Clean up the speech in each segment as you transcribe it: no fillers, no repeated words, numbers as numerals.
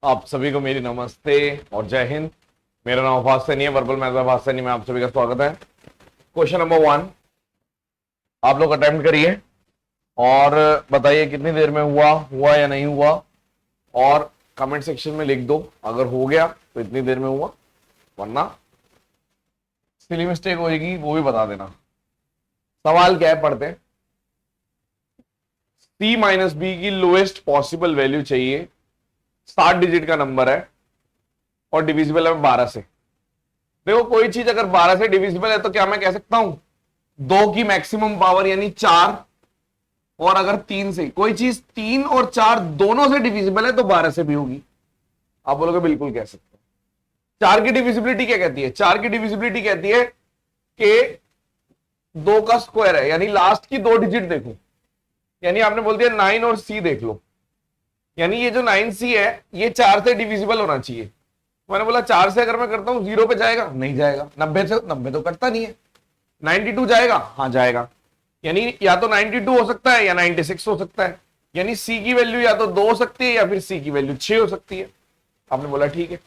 आप सभी को मेरी नमस्ते और जय हिंद। मेरा नाम अब्बास सैनी है, वर्बल मैथ्स अब्बास सैनी में आप सभी का स्वागत है। क्वेश्चन नंबर 1 आप लोग अटेम्प्ट करिए और बताइए कितनी देर में हुआ या नहीं हुआ, और कमेंट सेक्शन में लिख दो अगर हो गया तो इतनी देर में हुआ, वरना सिली मिस्टेक होगी वो भी बता देना। सवाल क्या है, पढ़ते हैं। सी माइनस बी की लोएस्ट पॉसिबल वैल्यू चाहिए, 7 डिजिट का नंबर है और डिविजिबल है 12 से। देखो कोई चीज अगर 12 से डिविजिबल है तो क्या मैं कह सकता हूं 2 की मैक्सिमम पावर यानी 4, और अगर 3 से कोई चीज 3 और 4 दोनों से डिविजिबल है तो 12 से भी होगी। आप बोलोगे बिल्कुल कह सकते हो। 4 की डिविजिबिलिटी क्या कहती है? 4 की डिविजिबिलिटी कहती है कि 2 का स्क्वायर है, यानी लास्ट की 2 डिजिट देखो, यानी आपने बोल दिया 9 और सी देख लो, यानी ये जो 9C है ये 4 से डिविजिबल होना चाहिए। मैंने बोला 4 से अगर मैं करता हूं 0 पे जाएगा? नहीं जाएगा। 90 से 90 तो कटता नहीं है। 92 जाएगा? हाँ जाएगा। यानी या तो 92 हो सकता है या 96 हो सकता है, यानी सी की वैल्यू या तो 2 हो सकती है या फिर सी की वैल्यू 6 हो सकती है। आपने बोला ठीक है।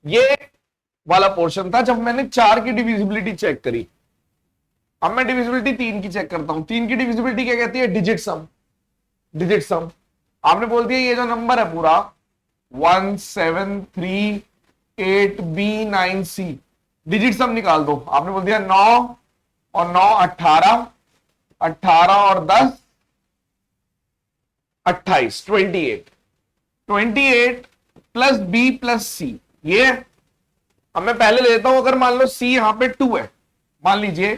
ये वाला पोर्शन था जब मैंने 4 की डिविजिबिलिटी चेक करी। अब मैं डिविजिबिलिटी 3 की चेक करता हूं। 3 की डिविजिबिलिटी क्या कहती है? डिजिट सम। डिजिट सम आपने बोल दिया ये जो नंबर है पूरा 1738B9C, डिजिट सम निकाल दो। आपने बोल दिया 9 और 9 18, 18 और 10 28, 28, 28 प्लस बी प्लस सी। ये अब मैं पहले ले लेता हूं, अगर मान लो सी यहां पे 2 है, मान लीजिए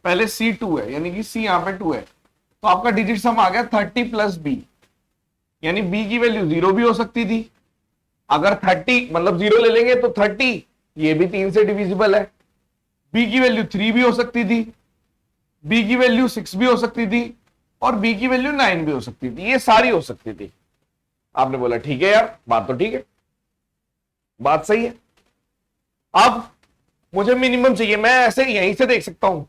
पहले सी 2 है, यानी कि सी यहां पे 2 है, तो आपका डिजिट सम आ गया 30 प्लस बी, यानी बी की वैल्यू 0 भी हो सकती थी। अगर 30 मतलब 0 ले लेंगे तो 30, ये भी 3 से डिविजिबल है। बी की वैल्यू 3 भी हो सकती थी, बी की वैल्यू 6 भी हो सकती थी, और बी की वैल्यू 9 भी हो सकती थी। ये सारी हो सकती थी। आपने बोला ठीक है यार, बात तो ठीक है, बात सही है। अब मुझे मिनिमम चाहिए। मैं ऐसे यहीं से देख सकता हूं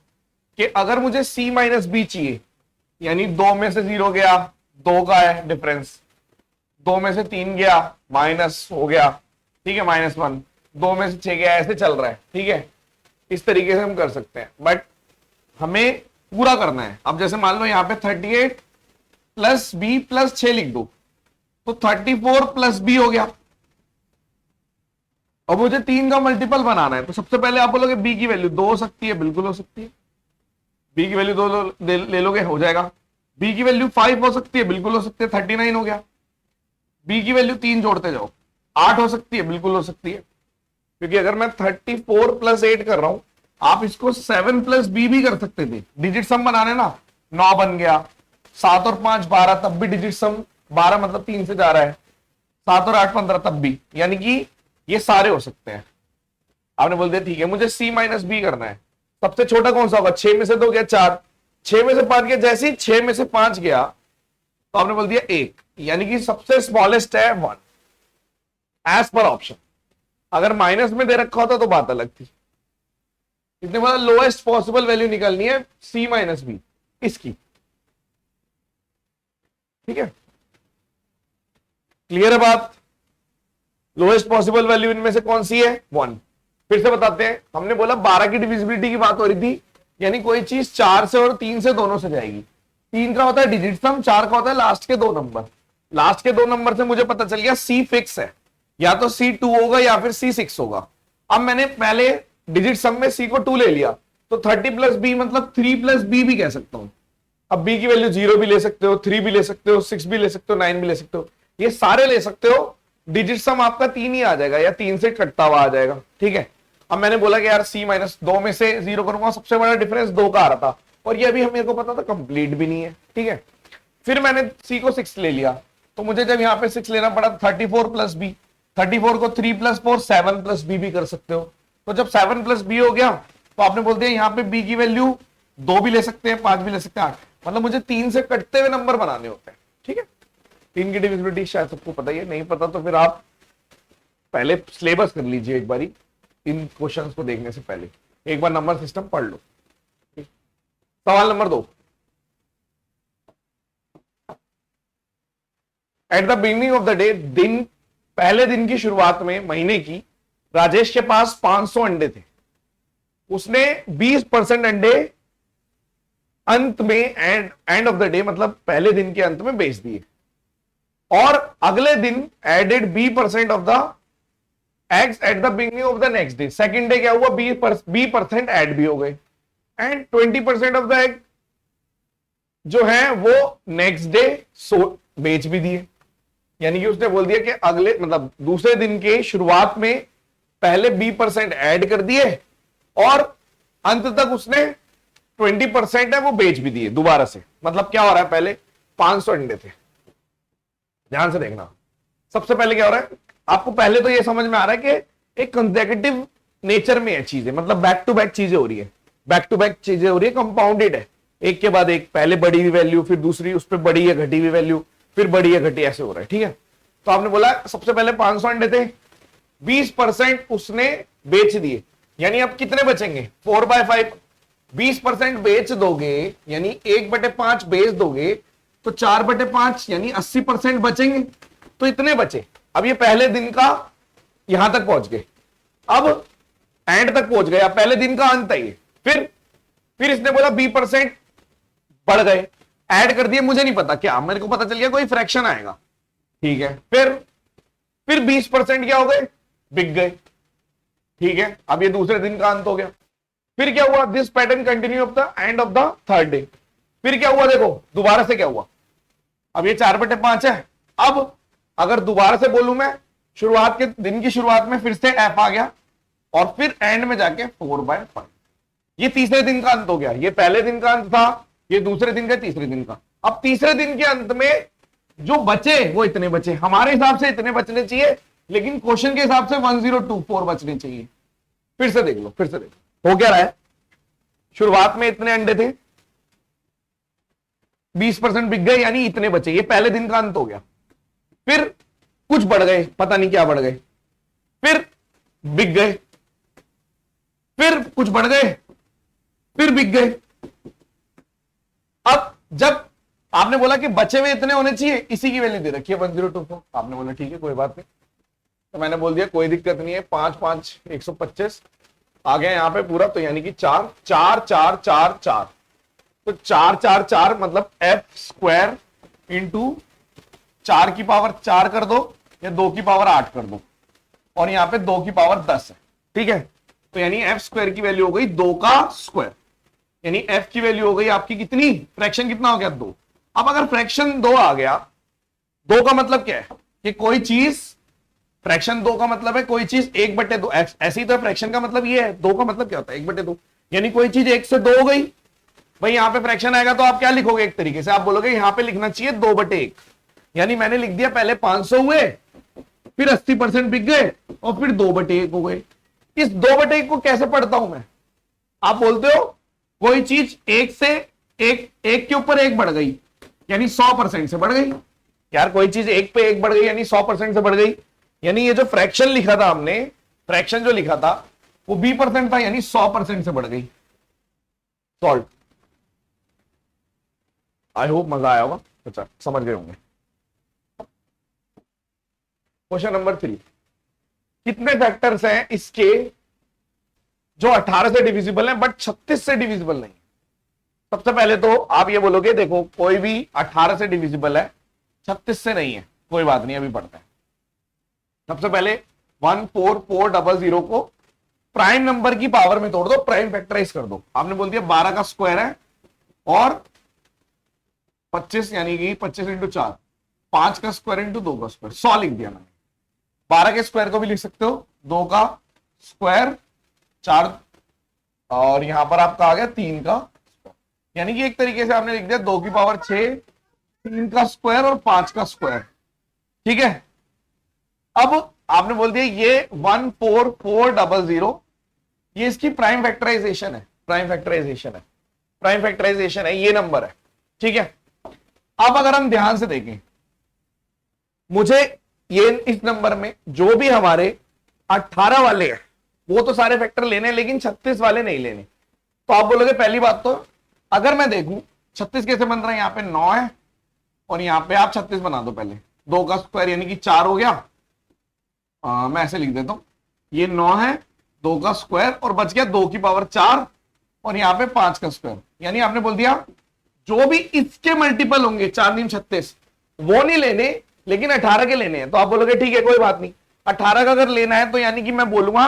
कि अगर मुझे सी माइनस बी चाहिए, यानी 2 में से 0 गया, 2 का है डिफरेंस, 2 में से 3 गया माइनस हो गया, ठीक है, -1, 2 में से 6 गया, ऐसे चल रहा है, ठीक है। इस तरीके से हम कर सकते हैं, बट हमें पूरा करना है। अब जैसे मान लो यहां पे 38 प्लस बी प्लस 6 लिख दो, तो 34 प्लस बी हो गया। अब मुझे 3 का मल्टीपल बनाना है, तो सबसे पहले आप बोलोगे बी की वैल्यू 2 हो सकती है, बिल्कुल हो सकती है। बी की वैल्यू 2 ले लोगे, हो जाएगा। बी की वैल्यू 5 हो सकती है, बिल्कुल हो सकती है, 39 हो गया। बी की वैल्यू 3 जोड़ते जाओ, 8 हो सकती है, बिल्कुल हो सकती है, क्योंकि अगर मैं 34 प्लस 8 कर रहा हूं, आप इसको 7 प्लस बी भी कर सकते थे। डिजिट सम बनाने ना, 9 बन गया, 7 और 5 12, तब भी डिजिट सम 12 मतलब 3 से जा रहा है, 7 और 8 15 तब भी, यानी कि ये सारे हो सकते हैं। आपने बोल दिया ठीक है, मुझे सी माइनस बी करना है। सबसे छोटा कौन सा होगा? 6 में से 2 गया 4, 6 में से 5 गया, जैसे ही 6 में से 5 गया तो आपने बोल दिया 1, यानी कि सबसे स्मॉलेस्ट है 1 एज पर ऑप्शन। अगर माइनस में दे रखा होता तो बात अलग थी। इतने बड़ा लोएस्ट पॉसिबल वैल्यू निकालनी है सी माइनस बी इसकी, ठीक है, क्लियर है बात? लोएस्ट पॉसिबल वैल्यू इनमें से कौन सी है? 1। फिर से बताते हैं, हमने बोला 12 की डिविजिबिलिटी की बात हो रही थी, यानी कोई चीज 4 से और 3 से दोनों से जाएगी। 3 का होता है डिजिट सम, 4 का होता है लास्ट के 2 नंबर। लास्ट के 2 नंबर से मुझे पता चल गया सी फिक्स है, या तो C2 होगा या फिर C6 होगा। अब मैंने पहले डिजिट सम में C को 2 ले लिया, तो 30 प्लस बी मतलब 3 प्लस बी भी कह सकता हूं। अब बी की वैल्यू 0 भी ले सकते हो, 3 भी ले सकते हो, 6 भी ले सकते हो, 9 भी ले सकते हो, ये सारे ले सकते हो। डिजिट सम आपका 3 ही आ जाएगा, या 3 से कटता हुआ आ जाएगा, ठीक है। अब मैंने बोला कि यार C माइनस 2 में से 0 करूंगा, सबसे बड़ा डिफरेंस 2 का आ रहा था, और ये अभी मेरे को पता था कंप्लीट भी नहीं है, ठीक है। फिर मैंने C को 6 ले लिया, तो मुझे जब यहाँ पे 6 लेना पड़ा 34 प्लस बी, 34 को 3 प्लस 4 7 प्लस बी भी कर सकते हो। तो जब 7 प्लस बी हो गया तो आपने बोल दिया यहाँ पे बी की वैल्यू 2 भी ले सकते हैं, 5 भी ले सकते हैं, 8, मतलब मुझे 3 से कटते हुए नंबर बनाने होते हैं, ठीक है। 3 की डिविजिबिलिटी शायद सबको पता ही है, नहीं पता तो फिर आप पहले सिलेबस कर लीजिए एक बारी, इन क्वेश्चंस को देखने से पहले एक बार नंबर सिस्टम पढ़ लो। सवाल number 2, eight the beginning of the day, दिन पहले दिन की शुरुआत में महीने की राजेश के पास 500 अंडे थे, उसने 20% अंडे अंत में एंड ऑफ द डे मतलब पहले दिन के अंत में बेच दिए, और अगले दिन added B% of the eggs at the beginning of the next day. Second day क्या हुआ, B% ऐड भी हो गए, एंड 20% ऑफ द एग जो है वो नेक्स्ट डे बेच भी दिए। यानी कि उसने बोल दिया कि अगले मतलब दूसरे दिन के शुरुआत में पहले B% ऐड कर दिए और अंत तक उसने 20% है वो बेच भी दिए दोबारा से। मतलब क्या हो रहा है, पहले 500 अंडे थे, ध्यान से देखना। सबसे पहले क्या हो रहा है, आपको पहले तो ये समझ में आ रहा है कि एक कंसेक्यूटिव नेचर में है चीजें, मतलब बैक टू बैक चीजें हो रही है, बैक टू बैक चीजें हो रही है, कंपाउंडेड है, एक के बाद एक, पहले बढ़ी हुई वैल्यू, फिर दूसरी उस पर बढ़ी है घटी हुई वैल्यू, फिर बढ़ी है घटी, ऐसे हो रहा है। ठीक है, तो आपने बोला सबसे पहले 500 अंडे थे, 20% उसने बेच दिए, यानी अब कितने बचेंगे, 4/5। 20% बेच दोगे यानी 1/5 बेच दोगे तो 4/5 यानी 80% बचेंगे, तो इतने बचे। अब ये पहले दिन का यहां तक पहुंच गए, अब एंड तक पहुंच गए, अब पहले दिन का अंत है ये। फिर इसने बोला 20% बढ़ गए, ऐड कर दिए, मुझे नहीं पता क्या, मेरे को पता चल गया कोई फ्रैक्शन आएगा। ठीक है, फिर 20% क्या हो गए, बिक गए। ठीक है, अब ये दूसरे दिन का अंत हो गया। फिर क्या हुआ, this pattern continue of the end of the third day. फिर क्या हुआ, देखो दोबारा से क्या हुआ, अब ये 4/5 है। अब अगर दोबारा से बोलूं मैं, शुरुआत के दिन की शुरुआत में फिर से एफ आ गया और फिर एंड में जाके 4/5। ये तीसरे दिन का अंत हो गया, ये पहले दिन का अंत था, ये दूसरे दिन का, तीसरे दिन का। अब तीसरे दिन के अंत में जो बचे वो इतने बचे, हमारे हिसाब से इतने बचने चाहिए, लेकिन क्वेश्चन के हिसाब से 1024 बचने चाहिए। फिर से देख लो, फिर से देख लो, हो क्या रहा है, शुरुआत में इतने अंडे थे, 20% बिक गए यानी इतने बचे, ये पहले दिन का अंत हो गया। फिर कुछ बढ़ गए, पता नहीं क्या बढ़ गए, फिर बिक गए, फिर कुछ बढ़ गए, फिर बिक गए। अब जब आपने बोला कि बचे हुए इतने होने चाहिए, इसी की वैल्यू दे रखी है 1024, आपने बोला ठीक है कोई बात नहीं, तो मैंने बोल दिया कोई दिक्कत नहीं है, 5 5 125 आ गया यहाँ पे पूरा, तो यानी कि 4 4 4 4 4, तो 4 4 4 मतलब f² इंटू 4 की पावर 4 कर दो या 2 की पावर 8 कर दो, और यहाँ पे 2 की पावर 10 है। ठीक है, तो यानी f² की वैल्यू हो गई 2 का स्क्वायर, यानी f की वैल्यू हो गई आपकी कितनी, फ्रैक्शन कितना हो गया 2। अब अगर फ्रैक्शन 2 आ गया, 2 का मतलब क्या है कि कोई चीज, फ्रैक्शन 2 का मतलब है कोई चीज 1/2, ऐसे ही तो फ्रैक्शन का मतलब ये है, 2 का मतलब क्या होता है 1/2, यानी कोई चीज 1 से 2 हो गई। भाई यहां पे फ्रैक्शन आएगा तो आप क्या लिखोगे, एक तरीके से आप बोलोगे यहां पे लिखना चाहिए 2/1, यानी मैंने लिख दिया पहले 500 हुए, फिर 80% बिक गए और फिर 2/1 हो गए। इस 2/1 को कैसे पढ़ता हूं मैं, आप बोलते हो कोई चीज 1 से 1 के ऊपर 1 बढ़ गई यानी 100% से बढ़ गई, यार कोई चीज 1 पे 1 बढ़ गई यानी 100% से बढ़ गई, यानी ये जो फ्रैक्शन लिखा था हमने, फ्रैक्शन जो लिखा था वो B% था यानी 100% से बढ़ गई। सॉल्व, आई होप मजा आया होगा, अच्छा समझ गए होंगे। क्वेश्चन नंबर 3, कितने फैक्टर्स हैं इसके जो 18 से डिविजिबल हैं बट 36 से डिविजिबल नहीं। सबसे पहले तो आप ये बोलोगे देखो कोई भी 18 से डिविजिबल है, 36 से नहीं है, कोई बात नहीं अभी पढ़ते हैं। सबसे पहले 14400 को प्राइम नंबर की पावर में तोड़ दो, प्राइम फैक्टराइज कर दो। आपने बोल दिया 12 का स्क्वायर है और 25 यानी कि 25 इंटू 4, 5 का स्क्वायर इंटू 2 का स्क्वायर, 100 लिख दिया मैंने। 12 के स्क्वायर को भी लिख सकते हो, 2 का स्क्वायर 4, और यहां पर आपका आ गया 3 का स्क्वायर, यानी कि एक तरीके से आपने लिख दिया 2 की पावर 6, 3 का स्क्वायर और 5 का स्क्वायर। ठीक है, अब आपने बोल दिया ये 14400 ये इसकी प्राइम फैक्टराइजेशन है, प्राइम फैक्टराइजेशन है, प्राइम फैक्टराइजेशन है, ये नंबर है। ठीक है, अब अगर हम ध्यान से देखें, मुझे ये इस नंबर में जो भी हमारे 18 वाले हैं वो तो सारे फैक्टर लेने हैं, लेकिन 36 वाले नहीं लेने। तो आप बोलोगे पहली बात तो अगर मैं देखूं 36 कैसे बन रहा है, यहां पे 9 है और यहां पे आप 36 बना दो, पहले 2 का स्क्वायर यानी कि 4 हो गया, मैं ऐसे लिख देता हूं, ये 9 है, 2 का स्क्वायर और बच गया 2 की पावर 4 और यहाँ पे 5 का स्क्वायर। यानी आपने बोल दिया जो भी इसके मल्टीपल होंगे 4 × 36 वो नहीं लेने, लेकिन 18 के लेने हैं। तो आप बोलोगे ठीक है कोई बात नहीं, 18 का अगर लेना है तो यानी कि मैं बोलूंगा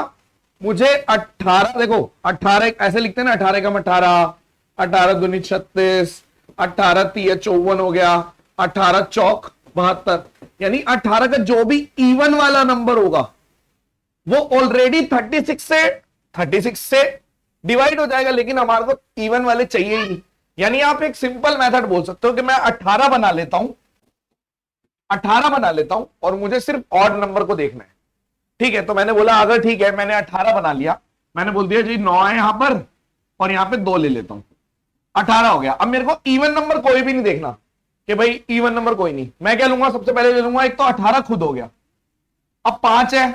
मुझे 18, देखो 18 ऐसे लिखते हैं ना, 18 का 18, 18 दूनी 36, 18 तिया 54 हो गया, 18 चौक 72। यानी 18 का जो भी इवन वाला नंबर होगा वो ऑलरेडी 36 से डिवाइड हो जाएगा, लेकिन हमारे को इवन वाले चाहिए ही नहीं। यानी आप एक सिंपल मेथड बोल सकते हो कि मैं 18 बना लेता हूं, 18 बना लेता हूं और मुझे सिर्फ ऑड नंबर को देखना है। ठीक है, तो मैंने बोला अगर ठीक है मैंने 18 बना लिया, मैंने बोल दिया जी 9 है यहां पर और यहां पे 2 ले लेता हूं, 18 हो गया। अब मेरे को इवन नंबर कोई भी नहीं देखना कि भाई इवन नंबर कोई नहीं, मैं क्या लूंगा, सबसे पहले ले लूंगा एक तो 18 खुद हो गया। अब 5 है,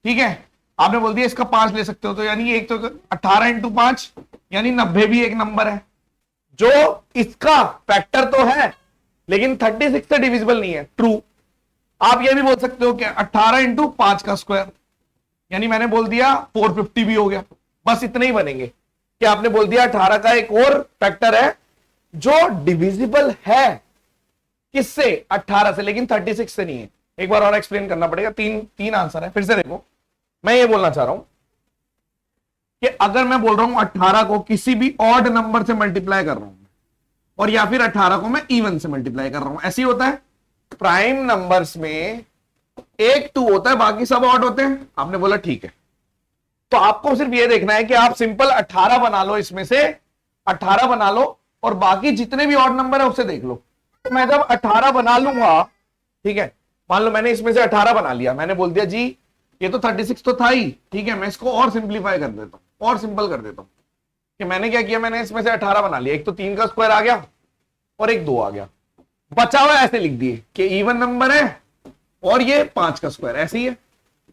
ठीक है, आपने बोल दिया इसका 5 ले सकते हो, तो यानी एक तो 18 × 5 यानी 90 भी एक नंबर है जो इसका फैक्टर तो है लेकिन 36 से डिविजिबल नहीं है, ट्रू। आप ये भी बोल सकते हो कि 18 × 5 का स्क्वायर, यानी मैंने बोल दिया 450 भी हो गया। बस इतने ही बनेंगे कि आपने बोल दिया 18 का एक और फैक्टर है जो डिविजिबल है किससे, 18 से, लेकिन 36 से नहीं है। एक बार और एक्सप्लेन करना पड़ेगा, तीन आंसर है। फिर से देखो, मैं ये बोलना चाह रहा हूं कि अगर मैं बोल रहा हूं 18 को किसी भी ऑड नंबर से मल्टीप्लाई कर रहा हूं और या फिर 18 को मैं इवन से मल्टीप्लाई कर रहा हूं, ऐसे ही होता है। प्राइम नंबर्स में 1 2 होता है, बाकी सब ऑड होते हैं। आपने बोला ठीक है, तो आपको सिर्फ ये देखना है कि आप सिंपल 18 बना लो, इसमें से 18 बना लो और बाकी जितने भी ऑड नंबर है उससे देख लो। तो मैं जब 18 बना लूंगा, ठीक है, मान लो मैंने इसमें से 18 बना लिया, मैंने बोल दिया जी ये तो 36 तो था ही, ठीक है, मैं इसको और सिंप्लीफाई कर देता हूं और सिंपल कर देता हूं कि मैंने क्या किया, मैंने इसमें से 18 बना लिया, एक तो 3 का स्क्वायर आ गया और एक 2 आ गया, बचा हुआ ऐसे लिख दिए कि इवन नंबर है और ये 5 का स्क्वायर ऐसे ही है,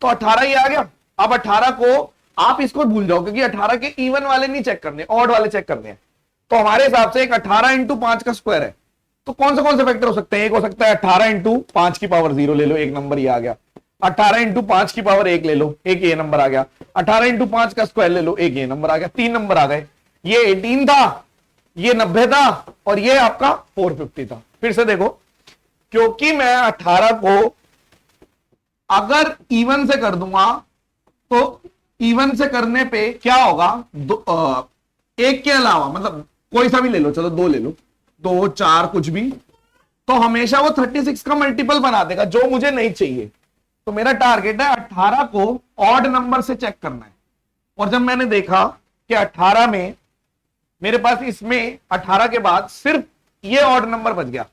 तो 18 ही आ गया। अब 18 को आप इसको भूल जाओ क्योंकि 18 के इवन वाले नहीं चेक करने, ऑड वाले चेक करने हैं। तो हमारे हिसाब से एक 18 × 5 का स्क्वायर है, तो कौन से फैक्टर हो सकते हैं, एक हो सकता है 18 × 5 की पावर 0 ले लो, एक नंबर ये आ गया। 18 × 5 की पावर 1 ले लो, एक ये नंबर आ गया। 18 × 5 का स्क्वायर ले लो, एक ये नंबर आ गया। 3 नंबर आ गए, ये 18 था, ये 90 था और ये आपका 450 था। फिर से देखो, क्योंकि मैं 18 को अगर इवन से कर दूंगा तो इवन से करने पे क्या होगा, एक के अलावा मतलब कोई सा भी ले लो, चलो 2 ले लो, 2 4 कुछ भी, तो हमेशा वो 36 का मल्टीपल बना देगा जो मुझे नहीं चाहिए। तो मेरा टारगेट है 18 को ऑड नंबर से चेक करना है। और जब मैंने देखा कि 18 में मेरे पास इसमें 18 के बाद सिर्फ ये ऑड नंबर बच गया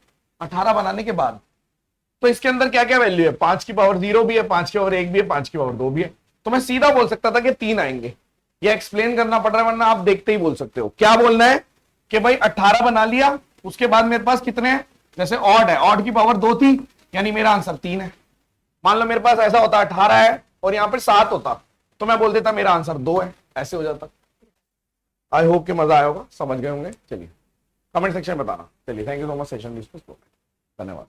18 बनाने के बाद, तो इसके अंदर क्या क्या वैल्यू है, 5 की पावर 0 भी है, 5 की पावर 1 भी है, 5 की पावर 2 भी है। तो मैं सीधा बोल सकता था कि 3 आएंगे, ये एक्सप्लेन करना पड़ रहा है, वरना आप देखते ही बोल सकते हो। क्या बोलना है कि भाई 18 बना लिया, उसके बाद मेरे पास कितने हैं, जैसे ऑड है, ऑड की पावर 2 थी, यानी मेरा आंसर 3 है। मान लो मेरे पास ऐसा होता 18 है और यहां पर 7 होता, तो मैं बोल देता मेरा आंसर 2 है, ऐसे हो जाता। आई होप कि मजा आया होगा, समझ गए होंगे। चलिए कमेंट सेक्शन में बताना। चलिए, thank you so much session, धन्यवाद।